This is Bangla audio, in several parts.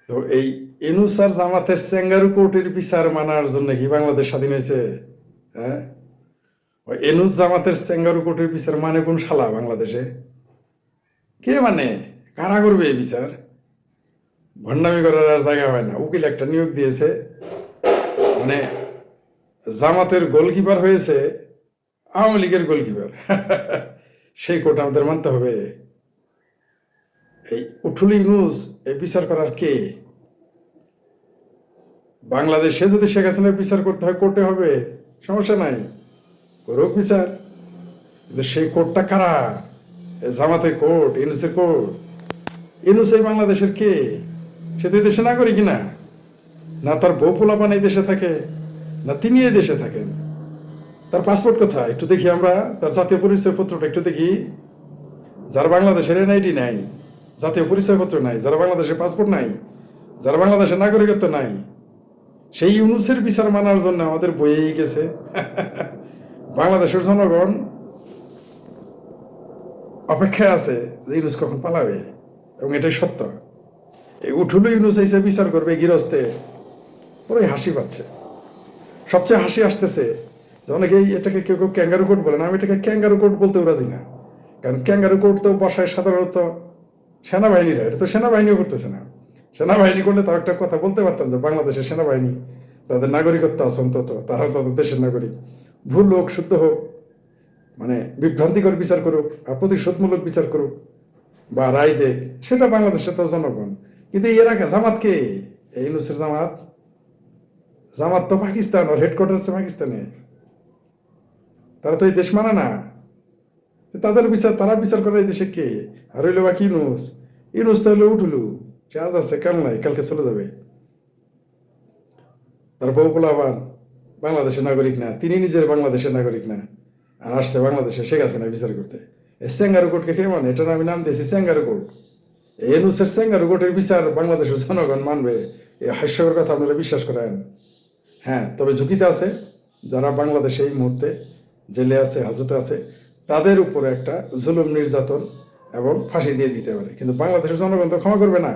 তো এই ইউনূস আর জামাতের চেঙ্গারু কোর্টের বিচার মানার জন্য কি বাংলাদেশ স্বাধীন হয়েছে? হ্যাঁ, ওই ইউনূস জামাতের চেঙ্গারু কোর্টের বিচার মানে কোন শালা বাংলাদেশে? কে মানে? কারা করবে এই বিচার? ভণ্ডামি করার আর জায়গা হয় না। উকিল একটা নিয়োগ দিয়েছে, মানে জামাতের গোলকিপার হয়েছে আওয়ামী লীগের গোলকিপার। সেই কোর্ট আমাদের মানতে হবে? এই উঠুল ইউনূস এই বিচার করার কে? বাংলাদেশে যদি শেখ হাসিনার বিচার করতে হয় কোর্টে হবে, সমস্যা নাই, করুক বিচার। কিন্তু সেই কোর্টটা কারা? জামাতের কোর্ট, ইউনূসের কোর্ট? ইউনূস এই বাংলাদেশের কে? সে তো এই দেশে নাগরিক না। না তার বউ পোলাপান এই দেশে থাকে, না তিনি এই দেশে থাকেন। তার পাসপোর্ট কোথায় একটু দেখি আমরা, তার জাতীয় পরিচয় পত্রটা একটু দেখি। যার বাংলাদেশের এনআইডি নাই, জাতীয় পরিচয় পত্র নাই, যারা বাংলাদেশের পাসপোর্ট নাই, যারা বাংলাদেশের নাগরিকত্ব নাই, সেই ইউনূসের বিচার মানার জন্য আমাদের বইয়েই গেছে। বাংলাদেশের জনগণ অপেক্ষায় আছে যে ইউনূস কখন পালাবে, এবং এটাই সত্য। এই উঠুলো ইউনূস এসে বিচার করবে গৃহস্থে, পুরোই হাসি পাচ্ছে। সবচেয়ে হাসি আসতেছে যে অনেকেই এটাকে কেউ কেউ ক্যাঙ্গারু কোর্ট বলে না, আমি এটাকে ক্যাঙ্গারু কোর্ট বলতেও রাজি না। কারণ ক্যাঙ্গারু কোর্ট তো বসায় সাধারণত সেনাবাহিনীরা, এটা তো সেনাবাহিনীও করতেছে না। সেনাবাহিনী করলে তাও একটা কথা বলতে পারতাম যে বাংলাদেশের সেনাবাহিনী, তাদের নাগরিকত্ব আছে অন্তত, তারা অন্তত দেশের নাগরিক। ভুল হোক শুদ্ধ হোক, মানে বিভ্রান্তিকর বিচার করুক আর প্রতিশোধমূলক বিচার করুক বা রায় দেখ, সেটা বাংলাদেশের তো জনগণ। কিন্তু এর আগে জামাত কে? এই ইউনূসের জামাত, জামাত তো পাকিস্তান, ওর হেডকোয়ার্টার হচ্ছে পাকিস্তানে। তারা তো এই দেশ মানে না। তাদের বিচার, তারা বিচার করে এই দেশে কে? আর হইলো বাকি ইউনূস। ইউনূস তো হইলো উঠুলু, সে আজ আছে কাল নাই, কালকে চলে যাবে। তার বউ পোলাপান বাংলাদেশের নাগরিক না, তিনি নিজের বাংলাদেশের নাগরিক না, আর আসছে বাংলাদেশে শেখ হাসিনা বিচার করতে। এই স্যাঙ্গারু কোর্টকে কে মানে? এটার আমি নাম দিয়েছি স্যাঙ্গারু কোর্ট। এই ইউনূসের স্যাঙ্গারু কোর্টের বিচার বাংলাদেশের জনগণ মানবে? এই হাস্যকর কথা আপনারা বিশ্বাস করেন? হ্যাঁ, তবে ঝুঁকিতে আছে যারা বাংলাদেশে এই মুহূর্তে জেলে আছে, হাজতে আছে, তাদের উপরে একটা জুলুম নির্যাতন এবং ফাঁসি দিয়ে দিতে পারে। কিন্তু বাংলাদেশের জনগণ তো ক্ষমা করবে না।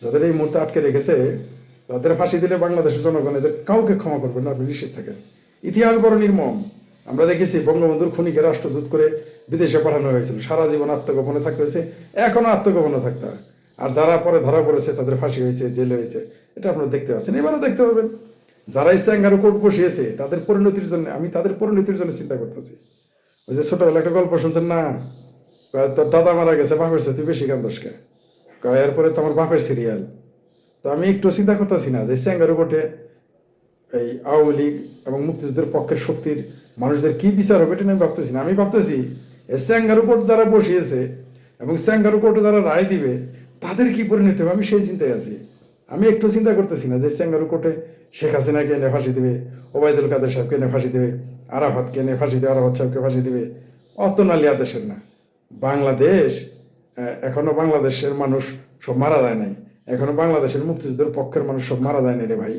যাদের এই মুহূর্তে আটকে রেখেছে তাদের ফাঁসি দিলে বাংলাদেশের জনগণ এদের কাউকে ক্ষমা করবে না, আপনি নিশ্চিত থাকেন। ইতিহাস বড় নির্মম। আমরা দেখেছি বঙ্গবন্ধুর খুনিকে রাষ্ট্রদূত করে বিদেশে পাঠানো হয়েছিল, সারা জীবন আত্মগোপনে থাকতে হয়েছে, এখনো আত্মগোপনে থাকতে হয়। আর যারা পরে ধরা পড়েছে তাদের ফাঁসি হয়েছে, জেলে হয়েছে, এটা আপনারা দেখতে পাচ্ছেন, এবারও দেখতে পাবেন। যারা এই স্যাঙ্গারু কোর্ট বসিয়েছে তাদের পরিণতির জন্য, আমি তাদের পরিণতির জন্য চিন্তা করতেছি। ওই যে ছোটবেলা একটা গল্প শুনছেন না, তোর দাদা মারা গেছে, বাপের সাথে তুই বেশি কান্দসকে, এরপরে তো আমার বাপের সিরিয়াল। তো আমি একটু চিন্তা করতেছি না যে স্যাঙ্গারু কোর্টে এই আওয়ামী লীগ এবং মুক্তিযুদ্ধের পক্ষের শক্তির মানুষদের কি বিচার হবে, এটা আমি ভাবতেছি না। আমি ভাবতেছি এই স্যাঙ্গারু কোর্ট যারা বসিয়েছে এবং স্যাঙ্গারু কোর্টে যারা রায় দিবে তাদের কি পরিণতি হবে, আমি সেই চিন্তায় আছি। আমি একটু চিন্তা করতেছি না যে স্যাঙ্গারু কোর্টে শেখ হাসিনাকে এনে ফাঁসি দেবে, ওবায়দুল কাদের সাহেবকে এনে ফাঁসি দেবে, আরাফাতকে এনে ফাঁসি দেবে, আরাফাত সাহেবকে ফাঁসি দেবে। অত নালিয়া দেশের না বাংলাদেশ। এখনো বাংলাদেশের মানুষ সব মারা যায় নাই, এখনো বাংলাদেশের মুক্তিযুদ্ধের পক্ষের মানুষ সব মারা যায়নি রে ভাই।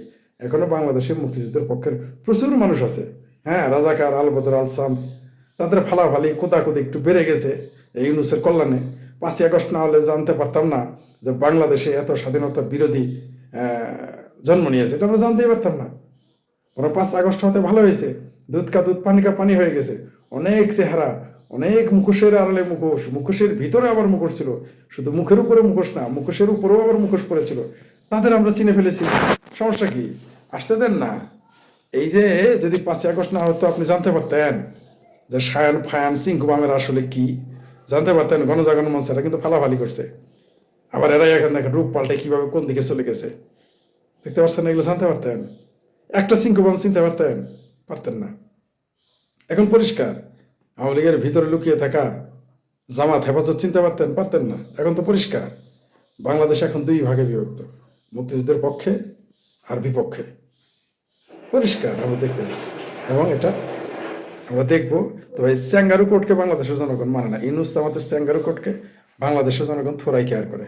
এখনো বাংলাদেশের মুক্তিযুদ্ধের পক্ষের প্রচুর মানুষ আছে। হ্যাঁ, রাজাকার, আল বদর, আল শামস, তাদের ফালাফালি কোদাকুদি একটু বেড়ে গেছে এই ইউনূসের কল্যাণে। 5ই আগস্ট না হলে জানতে পারতাম না যে বাংলাদেশে এত স্বাধীনতা বিরোধী জন্ম নিয়েছে, এটা আমরা জানতেই পারতাম না। ওরা 5 আগস্ট হতে ভালো হয়েছে, দুধ কা দুধ পানি কা পানি হয়ে গেছে। অনেক চেহারা, অনেক মুখোশের আড়ালে মুখোশ, মুখোশের ভিতরে আবার মুখোশ ছিল, শুধু মুখের উপরে মুখোশ না, মুখোশের উপরেও আবার মুখোশ পড়েছিল। তাদের আমরা চিনে ফেলেছি, সমস্যা কি? আসতে দেন না। এই যে যদি 5ই আগস্ট না হতো আপনি জানতে পারতেন যে সায়ান ফায়ান সিংকুবামের আসলে কি, জানতে পারতেন। গণজাগরণ মঞ্চ এরা কিন্তু ফালাফালি করছে, আবার এরাই এখন দেখেন রূপ পাল্টে কিভাবে কোন দিকে চলে গেছে, দেখতে পাচ্ছেন? এগুলো জানতে পারতেন? একটা সিংকুবাম চিনতে পারতেন? পারতেন না। এখন পরিষ্কার আওয়ামী লীগের ভিতরে লুকিয়ে থাকা জামাত হেফাজত চিনতে পারতেন? পারতেন না। এখন তো পরিষ্কার বাংলাদেশ এখন 2 ভাগে বিভক্ত, মুক্তিযুদ্ধের পক্ষে আর বিপক্ষে। পরিষ্কার আমরা দেখতে পাচ্ছি, এবং এটা আমরা দেখবো। তো এই স্যাঙ্গারু কোর্টকে বাংলাদেশের জনগণ মানে না। ইউনূস জামাতের স্যাঙ্গারু কোর্টকে বাংলাদেশের জনগণ থোড়াই কেয়ার করে।